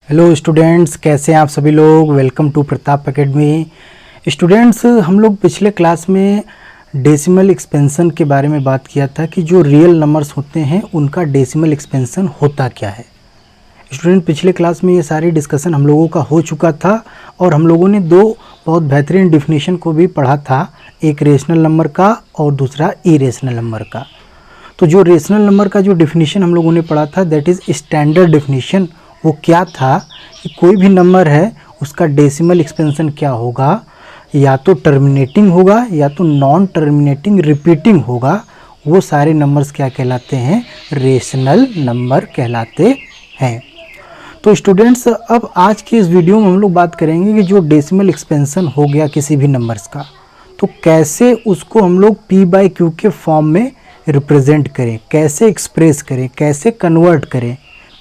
Hello students, कैसे हैं आप सभी लोग। Welcome to Pratap Academy. Students, हम लोग पिछले क्लास में डेसिमल एक्सपेंशन के बारे में बात किया था कि जो रियल नंबर्स होते हैं उनका डेसिमल एक्सपेंशन होता क्या है। स्टूडेंट, पिछले क्लास में ये सारी डिस्कशन हम लोगों का हो चुका था और हम लोगों ने दो बहुत बेहतरीन डिफिनीशन को भी पढ़ा था, एक रेशनल नंबर का और दूसरा इरेशनल नंबर का। तो जो रेशनल नंबर का जो डिफिनीशन हम लोगों ने पढ़ा था, दैट इज़ स्टैंडर्ड डिफिनीशन। वो क्या था कि कोई भी नंबर है उसका डेसिमल एक्सपेंशन क्या होगा, या तो टर्मिनेटिंग होगा या तो नॉन टर्मिनेटिंग रिपीटिंग होगा। वो सारे नंबर्स क्या कहलाते हैं? रेशनल नंबर कहलाते हैं। तो स्टूडेंट्स, अब आज के इस वीडियो में हम लोग बात करेंगे कि जो डेसिमल एक्सपेंशन हो गया किसी भी नंबर्स का, तो कैसे उसको हम लोग p/q के फॉर्म में रिप्रेजेंट करें, कैसे एक्सप्रेस करें, कैसे कन्वर्ट करें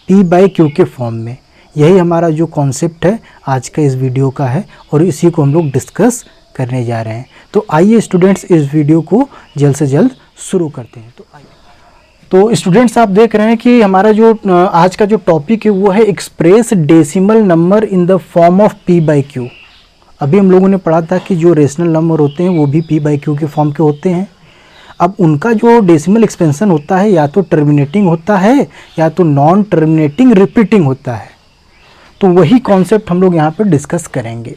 p/q के फॉर्म में। यही हमारा जो कॉन्सेप्ट है आज का इस वीडियो का है और इसी को हम लोग डिस्कस करने जा रहे हैं। तो आइए स्टूडेंट्स, इस वीडियो को जल्द से जल्द शुरू करते हैं। तो स्टूडेंट्स, आप देख रहे हैं कि हमारा जो आज का जो टॉपिक है वो है express decimal number in the form of p/q। अभी हम लोगों ने पढ़ा था कि जो रेशनल नंबर होते हैं वो भी p/q के फॉर्म के होते हैं। अब उनका जो डेसिमल एक्सपेंशन होता है या तो टर्मिनेटिंग होता है या तो नॉन टर्मिनेटिंग रिपीटिंग होता है। तो वही कॉन्सेप्ट हम लोग यहाँ पर डिस्कस करेंगे।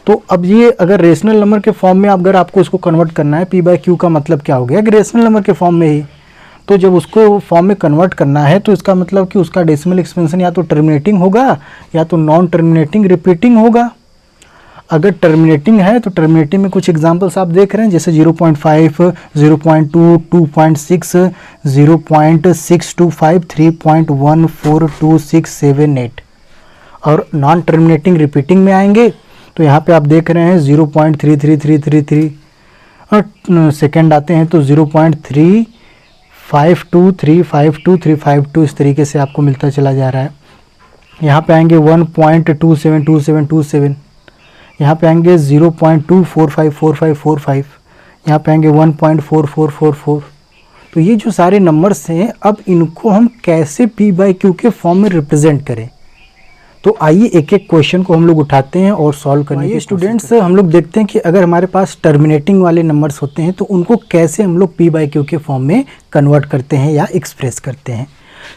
तो अब ये अगर रेशनल नंबर के फॉर्म में अगर आपको इसको कन्वर्ट करना है, p/q का मतलब क्या हो गया कि रेशनल नंबर के फॉर्म में ही, तो जब उसको फॉर्म में कन्वर्ट करना है तो इसका मतलब कि उसका डेसिमल एक्सपेंशन या तो टर्मिनेटिंग होगा या तो नॉन टर्मिनेटिंग रिपीटिंग होगा। अगर टर्मिनेटिंग है तो टर्मिनेटिंग में कुछ एग्जांपल्स आप देख रहे हैं, जैसे 0.5, 0.2, 2.6, 0.625, 3.14267, और नॉन टर्मिनेटिंग रिपीटिंग में आएंगे तो यहाँ पे आप देख रहे हैं 0.33333, और सेकेंड आते हैं तो 0.352, 352, 352, इस तरीके से आपको मिलता चला जा रहा है। यहाँ पे आएंगे 1.272727, यहाँ पे आएंगे 0.2454545, यहाँ पे आएंगे 1.4444। तो ये जो सारे नंबर्स हैं, अब इनको हम कैसे p/q के फॉर्म में रिप्रेजेंट करें। तो आइए एक एक क्वेश्चन को हम लोग उठाते हैं और सॉल्व करने के स्टूडेंट्स हम लोग देखते हैं कि अगर हमारे पास टर्मिनेटिंग वाले नंबर्स होते हैं तो उनको कैसे हम लोग p/q के फॉर्म में कन्वर्ट करते हैं या एक्सप्रेस करते हैं।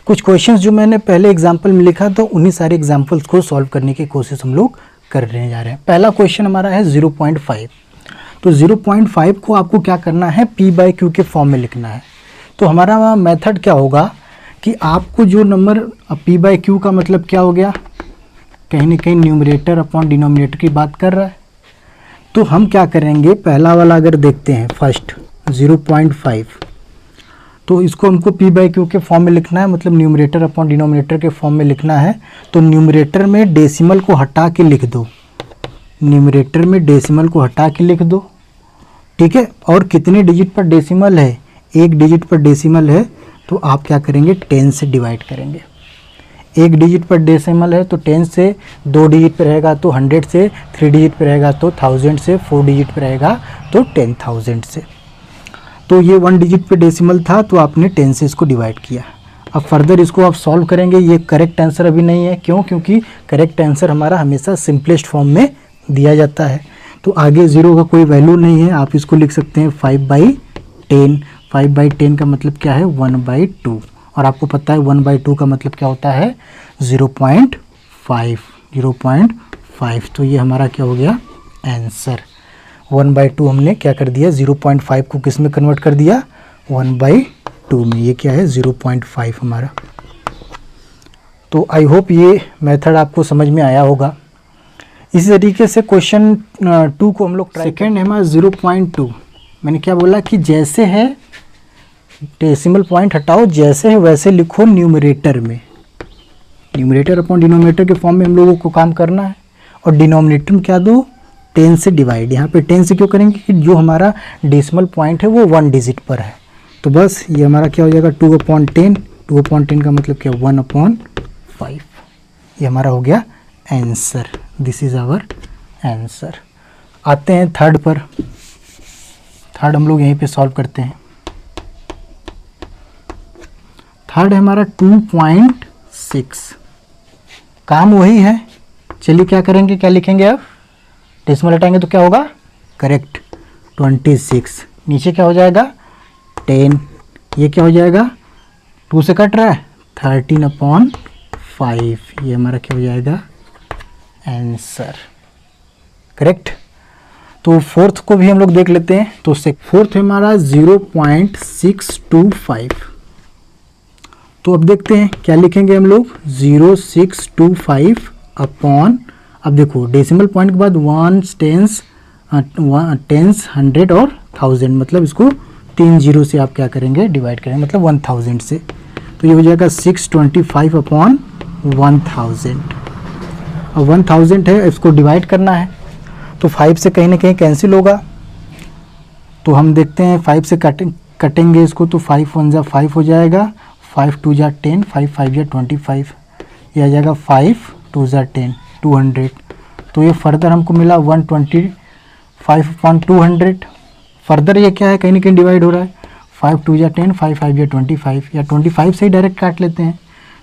कुछ क्वेश्चंस जो मैंने पहले एग्जाम्पल में लिखा था उन्हीं सारे एग्जाम्पल्स को सॉल्व करने की कोशिश हम लोग करने जा रहे हैं। पहला क्वेश्चन हमारा है 0.5। तो 0.5 को आपको क्या करना है? p/q के फॉर्म में लिखना है। तो हमारा मेथड क्या होगा कि आपको जो नंबर p/q का मतलब क्या हो गया, कहीं ना कहीं न्यूमरेटर अपॉन डिनोमिनेटर की बात कर रहा है। तो हम क्या करेंगे, पहला वाला अगर देखते हैं फर्स्ट 0.5, तो इसको हमको p/q के फॉर्म में लिखना है, मतलब न्यूमरेटर अपॉन डिनोमिनेटर के फॉर्म में लिखना है। तो न्यूमरेटर में डेसिमल को हटा के लिख दो, न्यूमरेटर में डेसिमल को हटा के लिख दो, ठीक है। और कितने डिजिट पर डेसिमल है? एक डिजिट पर डेसिमल है, तो आप क्या करेंगे, 10 से डिवाइड करेंगे। एक डिजिट पर डेसिमल है तो 10 से, 2 डिजिट पर रहेगा तो 100 से, 3 डिजिट पर रहेगा तो 1000 से, 4 डिजिट पर रहेगा तो 10,000 से। तो ये 1 डिजिट पे डेसिमल था तो आपने 10 से इसको डिवाइड किया। अब फर्दर इसको आप सॉल्व करेंगे। ये करेक्ट आंसर अभी नहीं है, क्यों? क्योंकि करेक्ट आंसर हमारा हमेशा सिंपलेस्ट फॉर्म में दिया जाता है। तो आगे 0 का कोई वैल्यू नहीं है, आप इसको लिख सकते हैं 5/10। 5/10 का मतलब क्या है? 1/2। और आपको पता है 1/2 का मतलब क्या होता है? 0.5। 0.5। तो ये हमारा क्या हो गया? आंसर। 1/2 हमने क्या कर दिया, 0.5 को किस में कन्वर्ट कर दिया? 1/2 में। ये क्या है? 0.5 हमारा। तो आई होप ये मेथड आपको समझ में आया होगा। इसी तरीके से क्वेश्चन 2 को हम लोग ट्राई। सेकेंड है हमारा 0.2। मैंने क्या बोला कि जैसे है डेसिमल पॉइंट हटाओ, जैसे है वैसे लिखो न्यूमरेटर में। न्यूमरेटर अपॉन डिनोमिनेटर के फॉर्म में हम लोगों को काम करना है। और डिनोमिनेटर में क्या दो? 10 से डिवाइड। यहाँ पे 10 से क्यों करेंगे कि जो हमारा डेसिमल पॉइंट है वो 1 डिजिट पर है। तो बस ये हमारा क्या हो जाएगा, 2/10। 2/10 का मतलब क्या? 1/5। ये हमारा हो गया answer. This is our answer. आते हैं थर्ड पर। थर्ड हम लोग यहीं पे सॉल्व करते हैं। थर्ड है हमारा 2.6। काम वही है। चलिए क्या करेंगे, क्या लिखेंगे अब, डेसिमल हटाएंगे तो क्या होगा, करेक्ट 26। नीचे क्या हो जाएगा 10, ये क्या हो जाएगा 2 से कट रहा है 13/5, ये हमारा क्या हो जाएगा आंसर, करेक्ट। तो फोर्थ को भी हम लोग देख लेते हैं। तो फोर्थ है हमारा 0.625। तो अब देखते हैं क्या लिखेंगे हम लोग, 0.625 अपॉन, अब देखो डेसिमल पॉइंट के बाद 1 टेंस 100 और 1000, मतलब इसको 3 जीरो से आप क्या करेंगे डिवाइड करेंगे, मतलब 1000 से। तो ये हो जाएगा 625 अपॉन 1000। अब 1000 है, इसको डिवाइड करना है तो 5 से कहीं ना कहीं कैंसिल होगा। तो हम देखते हैं 5 से कटेंगे इसको, तो 5 1 जा 5 हो जाएगा, 5 2 जा 10, 5 5 जा 25, ये आ जाएगा 5 2 जा 10 200। तो ये फर्दर हमको मिला 125/200। फर्दर ये क्या है, कहीं ना कहीं डिवाइड हो रहा है, 5 2 जा 10, 5 5 जा 25, या 25 से ही डायरेक्ट काट लेते हैं।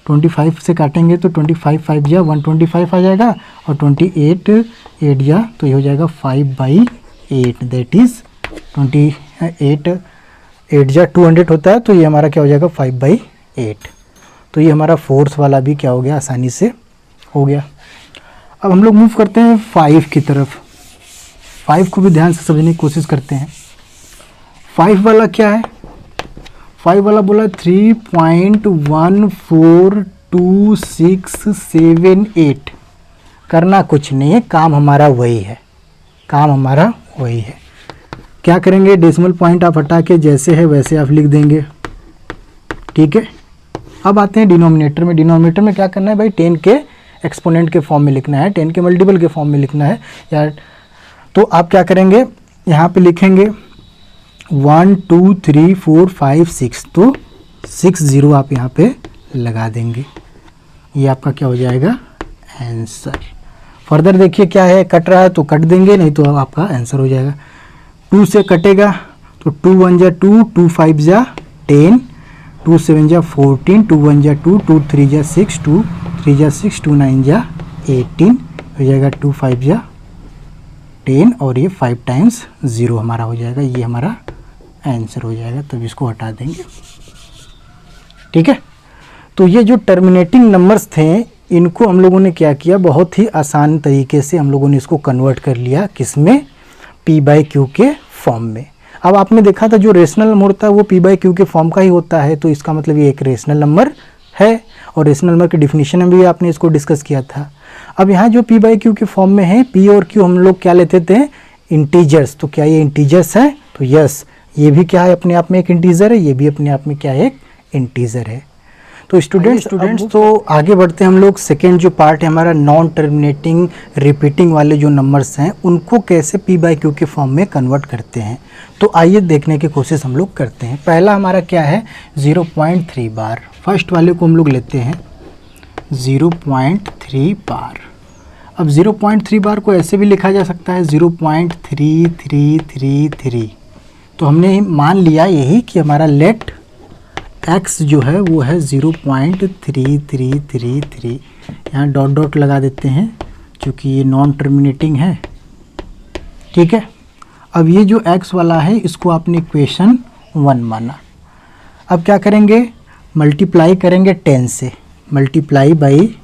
25 से काटेंगे तो 25 5 जा 125 आ जाएगा, और 28 8 जा तो ये हो जाएगा 5/8, दैट इज़ 28 8 जा 200 होता है। तो ये हमारा क्या हो जाएगा 5/8। तो ये हमारा फोर्थ वाला भी क्या हो गया, आसानी से हो गया। अब हम लोग मूव करते हैं 5 की तरफ। 5 को भी ध्यान से समझने की कोशिश करते हैं। 5 वाला क्या है, 5 वाला बोला 3.1426678। करना कुछ नहीं है, काम हमारा वही है, काम हमारा वही है। क्या करेंगे, डेसिमल पॉइंट आप हटा के जैसे है वैसे आप लिख देंगे, ठीक है। अब आते हैं डिनोमिनेटर में। डिनोमिनेटर में क्या करना है भाई, 10 के एक्सपोनेंट के फॉर्म में लिखना है, 10 के मल्टीपल के फॉर्म में लिखना है यार। तो आप क्या करेंगे, यहाँ पे लिखेंगे 1 2 3 4 5 6, तो 6 0 आप यहाँ पे लगा देंगे, ये आपका क्या हो जाएगा आंसर। फर्दर देखिए क्या है, कट रहा है तो कट देंगे, नहीं तो आपका आंसर हो जाएगा। 2 से कटेगा तो 2 1 जा 2, 2 5 जा 10, 2 7 जा 14, 2 1 जा 2, 2 3 जा 6, 2 3 जा 6, 2 9 जा 18 हो जाएगा, 2 5 जा 10, और ये 5 टाइम्स 0 हमारा हो जाएगा, ये हमारा आंसर हो जाएगा। तब इसको हटा देंगे, ठीक है। तो ये जो टर्मिनेटिंग नंबर्स थे, इनको हम लोगों ने क्या किया, बहुत ही आसान तरीके से हम लोगों ने इसको कन्वर्ट कर लिया, किसमें, p/q के फॉर्म में। अब आपने देखा था जो रेशनल नंबर होता है वो p/q के फॉर्म का ही होता है, तो इसका मतलब ये एक रेशनल नंबर है, और रेशनल नंबर के डिफिनीशन में भी आपने इसको डिस्कस किया था। अब यहाँ जो p/q के फॉर्म में है, p और q हम लोग क्या लेते थे, इंटीजर्स। तो क्या ये इंटीजर्स है, तो यस, ये भी क्या है, अपने आप में एक इंटीजर है, ये भी अपने आप में क्या है, एक इंटीजर है। तो स्टूडेंट्स तो आगे बढ़ते हैं हम लोग। सेकेंड जो पार्ट है हमारा, नॉन टर्मिनेटिंग रिपीटिंग वाले जो नंबर्स हैं उनको कैसे p/q के फॉर्म में कन्वर्ट करते हैं। तो आइए देखने की कोशिश हम लोग करते हैं। पहला हमारा क्या है, 0.3 बार। फर्स्ट वाले को हम लोग लेते हैं 0.3 बार। अब 0.3 बार को ऐसे भी लिखा जा सकता है 0.3333। तो हमने मान लिया यही कि हमारा लेट x जो है वो है 0.3333। यहाँ डॉट डॉट लगा देते हैं क्योंकि ये नॉन टर्मिनेटिंग है, ठीक है। अब ये जो x वाला है इसको आपने इक्वेशन 1 माना। अब क्या करेंगे, मल्टीप्लाई करेंगे 10 से, multiply by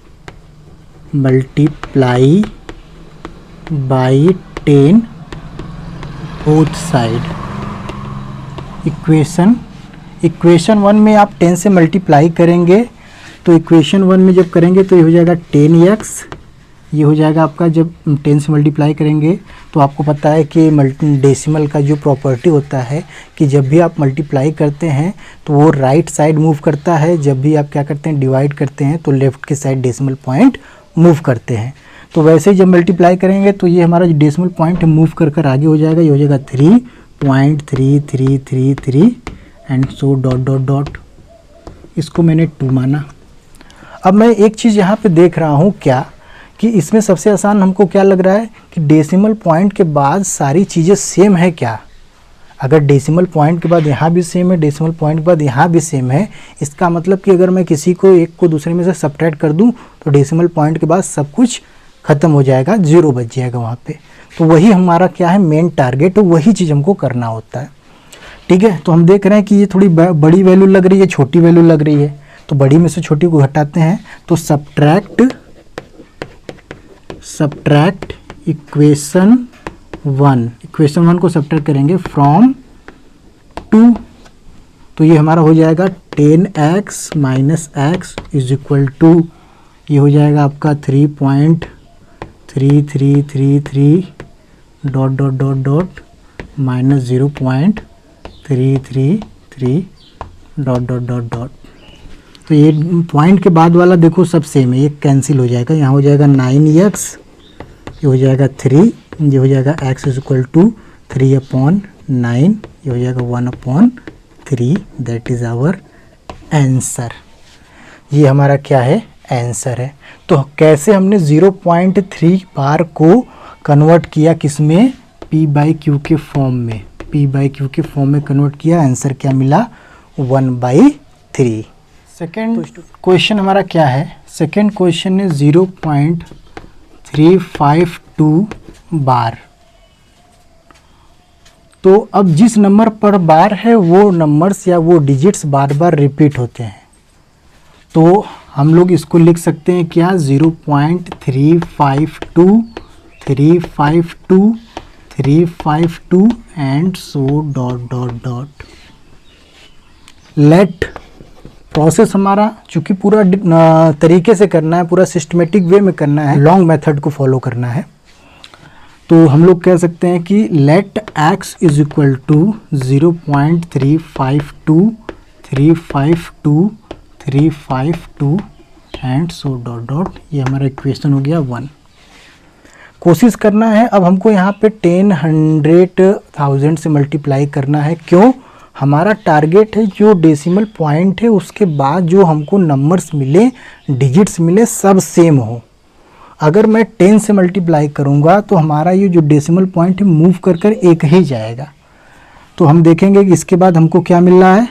10 both side. Equation 1 में आप 10 से मल्टीप्लाई करेंगे, तो इक्वेशन 1 में जब करेंगे तो ये हो जाएगा 10x, ये हो जाएगा आपका, जब 10 से मल्टीप्लाई करेंगे तो आपको पता है कि डेसिमल का जो प्रॉपर्टी होता है कि जब भी आप मल्टीप्लाई करते हैं तो वो राइट साइड मूव करता है, जब भी आप क्या करते हैं डिवाइड करते हैं तो लेफ़्ट की साइड डेसिमल पॉइंट मूव करते हैं। तो वैसे ही जब मल्टीप्लाई करेंगे तो ये हमारा जो डेसिमल पॉइंट है मूव कर आगे हो जाएगा, ये हो जाएगा 3.3333 and so dot dot dot. इसको मैंने 2 माना। अब मैं एक चीज़ यहाँ पे देख रहा हूँ क्या, कि इसमें सबसे आसान हमको क्या लग रहा है कि डेसिमल पॉइंट के बाद सारी चीज़ें सेम है क्या। अगर डेसिमल पॉइंट के बाद यहाँ भी सेम है, डेसिमल पॉइंट के बाद यहाँ भी सेम है, इसका मतलब कि अगर मैं किसी को एक को दूसरे में से सब्ट्रैक्ट कर दूँ तो डेसिमल पॉइंट के बाद सब कुछ ख़त्म हो जाएगा, 0 बच जाएगा वहाँ पे। तो वही हमारा क्या है, मेन टारगेट, तो वही चीज़ हमको करना होता है। ठीक है, तो हम देख रहे हैं कि ये थोड़ी बड़ी वैल्यू लग रही है, छोटी वैल्यू लग रही है, तो बड़ी में से छोटी को घटाते हैं। तो सब्ट्रैक्ट इक्वेशन 1 को सब्ट्रैक्ट करेंगे फ्रॉम 2, तो ये हमारा हो जाएगा 10x minus x is equal to, ये हो जाएगा आपका 3.3333 dot dot dot dot minus 0.333 dot dot dot dot. तो ये पॉइंट के बाद वाला देखो सब सेम है, ये कैंसिल हो जाएगा, यहाँ हो जाएगा 9x, ये हो जाएगा 3, ये हो जाएगा x इज इक्वल टू 3/9, ये हो जाएगा 1/3, दैट इज़ आवर आंसर। ये हमारा क्या है, आंसर है। तो कैसे हमने 0.3 बार को कन्वर्ट किया किसमें, p/q के फॉर्म में, p/q के फॉर्म में कन्वर्ट किया, आंसर क्या मिला, 1/3। सेकेंड क्वेश्चन हमारा क्या है, सेकेंड क्वेश्चन है 0.352 बार। तो अब जिस नंबर पर बार है वो नंबर्स या वो डिजिट्स बार बार रिपीट होते हैं, तो हम लोग इसको लिख सकते हैं क्या, 0.352 352 352 and so dot dot dot. Let process हमारा चूँकि पूरा तरीके से करना है, पूरा सिस्टमेटिक वे में करना है, लॉन्ग मेथड को फॉलो करना है, तो हम लोग कह सकते हैं कि let x is equal to 0.352 352 352 and so dot dot, ये हमारा इक्वेशन हो गया 1। कोशिश करना है अब हमको यहाँ पे 10 100 1000 से मल्टीप्लाई करना है। क्यों, हमारा टारगेट है जो डेसिमल पॉइंट है उसके बाद जो हमको नंबर्स मिले, डिजिट्स मिले, सब सेम हो। अगर मैं 10 से मल्टीप्लाई करूँगा तो हमारा ये जो डेसिमल पॉइंट है मूव कर कर एक ही जाएगा। तो हम देखेंगे कि इसके बाद हमको क्या मिल रहा है,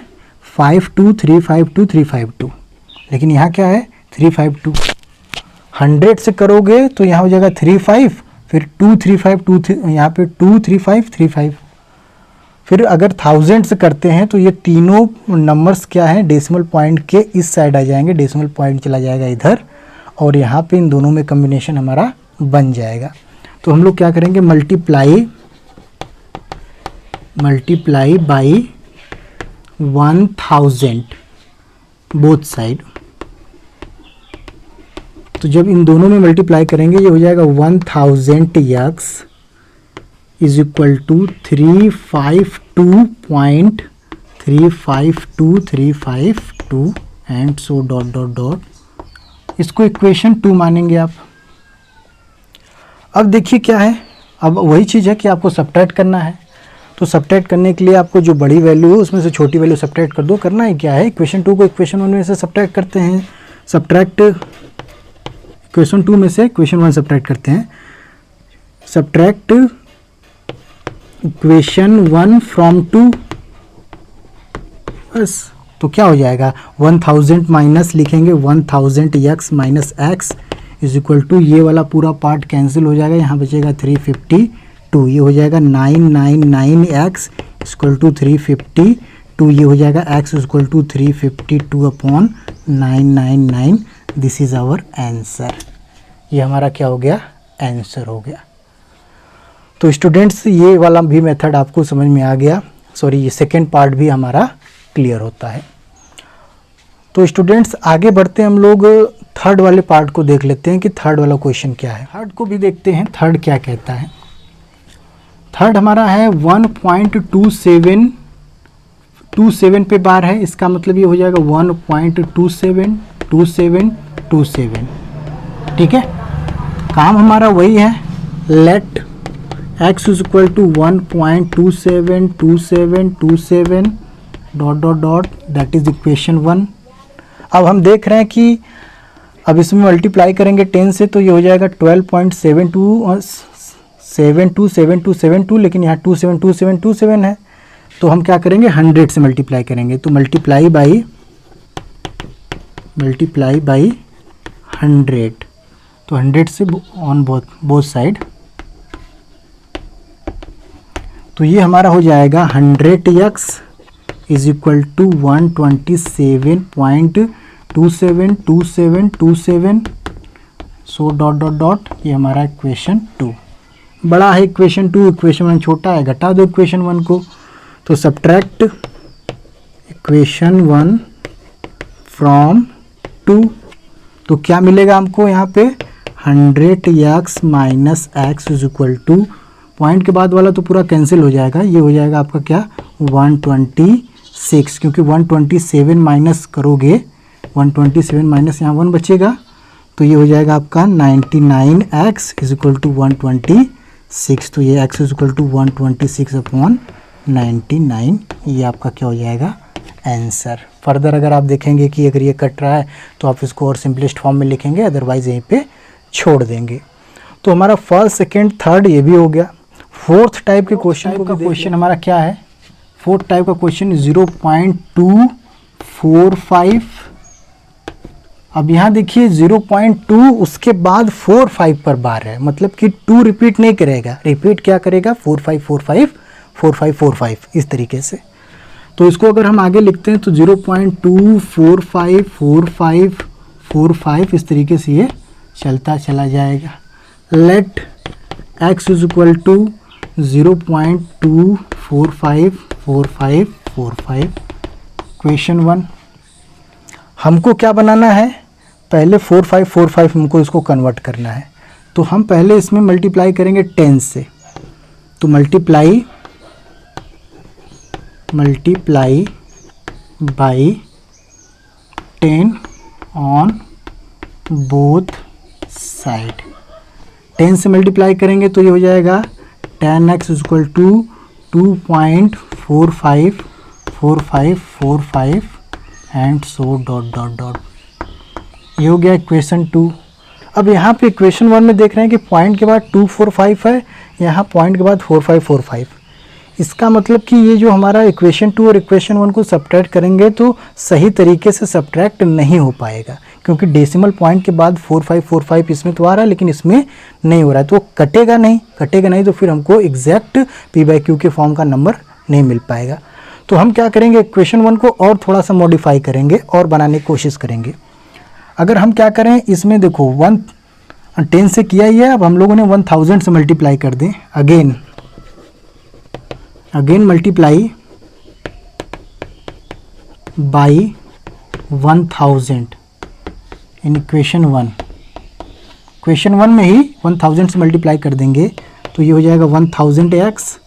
52 352 352, लेकिन यहाँ क्या है 352। 100 से करोगे तो यहाँ हो जाएगा 35, फिर 235 2 यहाँ पे 235 35। फिर अगर 1000 से करते हैं तो ये तीनों नंबर्स क्या हैं, डेसिमल पॉइंट के इस साइड आ जाएंगे, डेसिमल पॉइंट चला जाएगा इधर, और यहाँ पे इन दोनों में कम्बिनेशन हमारा बन जाएगा। तो हम लोग क्या करेंगे, मल्टीप्लाई बाई 1000 बोथ साइड। तो जब इन दोनों में मल्टीप्लाई करेंगे ये हो जाएगा 1000x is equal to 352.352 and so dot dot dot. इसको इक्वेशन 2 मानेंगे आप। अब देखिए क्या है, अब वही चीज़ है कि आपको सब्ट्रैक्ट करना है। तो सब्ट्रैक्ट करने के लिए आपको जो बड़ी वैल्यू है उसमें से छोटी वैल्यू सब्ट्रैक्ट कर दो। करना है क्या है, इक्वेशन 2 को इक्वेशन 1 में से सब्ट्रैक्ट करते हैं। सब्ट्रैक्ट इक्वेशन 2 में से इक्वेशन 1 सब्ट्रैक्ट करते हैं। सब्ट्रैक्ट इक्वेशन 1 फ्रॉम 2, बस। तो क्या हो जाएगा, 1000 माइनस लिखेंगे 1000x minus x is equal to, ये वाला पूरा पार्ट कैंसिल हो जाएगा, यहाँ बचेगा 352, ये हो जाएगा 999x इक्वल टू 352, ये हो जाएगा x equal to 352/999। This is our answer. ये हमारा क्या हो गया, आंसर हो गया। तो स्टूडेंट्स ये वाला भी मेथड आपको समझ में आ गया, सॉरी ये सेकेंड पार्ट भी हमारा क्लियर होता है। तो स्टूडेंट्स आगे बढ़ते हैं, हम लोग थर्ड वाले पार्ट को देख लेते हैं कि थर्ड वाला क्वेश्चन क्या है। थर्ड को भी देखते हैं, थर्ड क्या कहता है। थर्ड हमारा है 1.27 पे बार है, इसका मतलब ये हो जाएगा 1.272727। ठीक है, काम हमारा वही है, let x is equal to 1.272727 dot dot dot, that is equation 1। अब हम देख रहे हैं कि अब इसमें मल्टीप्लाई करेंगे 10 से तो ये हो जाएगा 12.727272, लेकिन यहाँ 272727 है, तो हम क्या करेंगे 100 से मल्टीप्लाई करेंगे, तो मल्टीप्लाई बाई 100, तो 100 से ऑन बोथ साइड, तो ये हमारा हो जाएगा 100x is equal to 127.272727, so dot dot dot, ये हमारा इक्वेशन 2 बड़ा है, इक्वेशन 2, इक्वेशन 1 छोटा है, घटा दो इक्वेशन 1 को, तो सब्ट्रैक्ट इक्वेशन 1 फ्रॉम 2, तो क्या मिलेगा हमको यहाँ पे 100x minus x is equal to, point के बाद वाला तो पूरा कैंसिल हो जाएगा, ये हो जाएगा आपका क्या 126, क्योंकि 127 माइनस करोगे, 127 माइनस यहाँ 1 बचेगा, तो ये हो जाएगा आपका 99x इज इक्वल टू 126, तो ये x इज इक्वल टू 126/99, ये आपका क्या हो जाएगा आंसर। फर्दर अगर आप देखेंगे कि अगर ये कट रहा है तो आप इसको और सिंपलेस्ट फॉर्म में लिखेंगे, अदरवाइज यहीं पे छोड़ देंगे। तो हमारा फर्स्ट, सेकेंड, थर्ड ये भी हो गया। फोर्थ टाइप के क्वेश्चन का क्वेश्चन हमारा क्या है, फोर्थ टाइप का क्वेश्चन 0.245, अब यहाँ देखिए 0.2 उसके बाद 45 पर बार है, मतलब कि 2 रिपीट नहीं करेगा, रिपीट क्या करेगा 4545 4545 इस तरीके से। तो इसको अगर हम आगे लिखते हैं तो 0.2454545 इस तरीके से ये चलता चला जाएगा। Let x is equal to 0.2454545। Question 1 हमको क्या बनाना है, पहले 4545 हमको इसको कन्वर्ट करना है, तो हम पहले इसमें मल्टीप्लाई करेंगे 10 से, तो multiply by 10 on both side, 10 से मल्टीप्लाई करेंगे तो ये हो जाएगा 10x is equal to 2.454545 and so dot dot dot, ये हो गया इक्वेशन 2। अब यहाँ पे इक्वेशन 1 में देख रहे हैं कि पॉइंट के बाद 245 है, यहाँ पॉइंट के बाद 4545, इसका मतलब कि ये जो हमारा इक्वेशन 2 और इक्वेशन 1 को सब्ट्रैक्ट करेंगे तो सही तरीके से सब्ट्रैक्ट नहीं हो पाएगा, क्योंकि डेसिमल पॉइंट के बाद 4545 इसमें तो आ रहा है लेकिन इसमें नहीं हो रहा है, तो कटेगा नहीं तो फिर हमको एग्जैक्ट p/q के फॉर्म का नंबर नहीं मिल पाएगा। तो हम क्या करेंगे, इक्वेशन 1 को और थोड़ा सा मॉडिफाई करेंगे और बनाने की कोशिश करेंगे। अगर हम क्या करें, इसमें देखो 10 से किया ही है, अब हम लोगों ने 1000 से मल्टीप्लाई कर दें, again multiply by 1000 in equation 1। Equation 1 में ही 1000 से मल्टीप्लाई कर देंगे तो ये हो जाएगा 1000x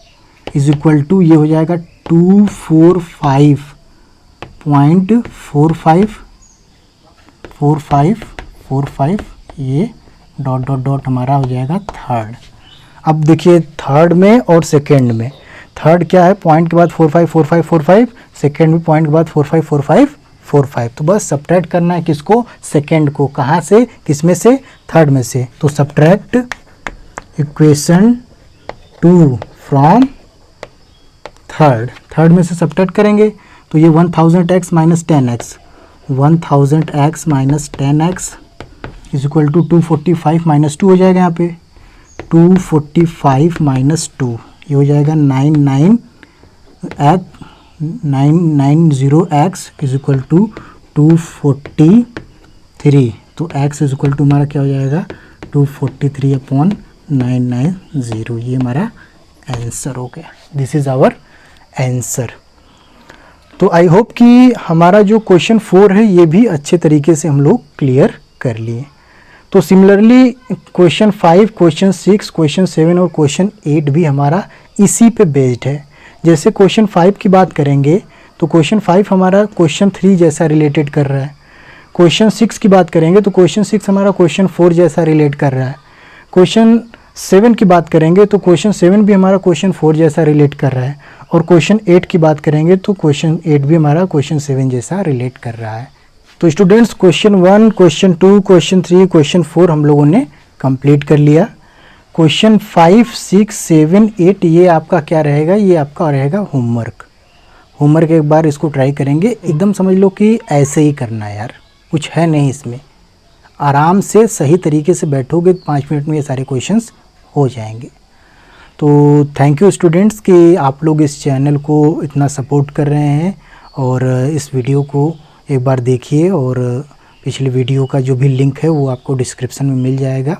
इज इक्वल टू, ये हो जाएगा 245.4545, ये डॉट डॉट डॉट हमारा हो जाएगा थर्ड। अब देखिए थर्ड में और सेकेंड में, थर्ड क्या है, पॉइंट के बाद 454545, सेकेंड में पॉइंट के बाद 454545, तो बस सब्ट्रैक्ट करना है किसको, सेकेंड को, कहाँ से, किसमें से, थर्ड में से, तो सब्ट्रैक्ट इक्वेशन 2 फ्रॉम थर्ड में से सब्ट्रैक्ट करेंगे तो ये 1000x minus 10x, 1000x minus 10x is equal to 245 minus 2 हो जाएगा, यहाँ पे 245 माइनस 2, ये हो जाएगा 990x इज इक्वल टू 243, तो x इज इक्वल टू हमारा क्या हो जाएगा 243/990, ये हमारा आंसर हो गया। This is our answer. तो आई होप कि हमारा जो क्वेश्चन 4 है ये भी अच्छे तरीके से हम लोग क्लियर कर लिए। तो सिमिलरली क्वेश्चन 5, क्वेश्चन 6, क्वेश्चन 7 और क्वेश्चन 8 भी हमारा इसी पे बेस्ड है। जैसे क्वेश्चन 5 की बात करेंगे तो क्वेश्चन 5 हमारा क्वेश्चन 3 जैसा रिलेटेड कर रहा है। क्वेश्चन 6 की बात करेंगे तो क्वेश्चन 6 हमारा क्वेश्चन 4 जैसा रिलेट कर रहा है। क्वेश्चन 7 की बात करेंगे तो क्वेश्चन 7 भी हमारा क्वेश्चन 4 जैसा रिलेट कर रहा है, और क्वेश्चन 8 की बात करेंगे तो क्वेश्चन 8 भी हमारा क्वेश्चन 7 जैसा रिलेट कर रहा है। तो students question 1, question 2, question 3, question 4 हम लोगों ने कंप्लीट कर लिया। क्वेश्चन 5, 6, 7, 8 ये आपका क्या रहेगा, ये आपका रहेगा होमवर्क। होमवर्क एक बार इसको ट्राई करेंगे, एकदम समझ लो कि ऐसे ही करना है यार, कुछ है नहीं इसमें। आराम से सही तरीके से बैठोगे 5 मिनट में ये सारे क्वेश्चंस हो जाएंगे। तो थैंक यू स्टूडेंट्स कि आप लोग इस चैनल को इतना सपोर्ट कर रहे हैं, और इस वीडियो को एक बार देखिए, और पिछले वीडियो का जो भी लिंक है वो आपको डिस्क्रिप्शन में मिल जाएगा।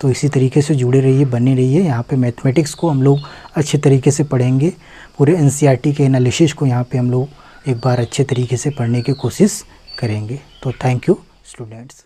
तो इसी तरीके से जुड़े रहिए, बने रहिए। यहाँ पे मैथमेटिक्स को हम लोग अच्छे तरीके से पढ़ेंगे, पूरे एनसीईआरटी के एनालिसिस को यहाँ पे हम लोग एक बार अच्छे तरीके से पढ़ने की कोशिश करेंगे। तो थैंक यू स्टूडेंट्स।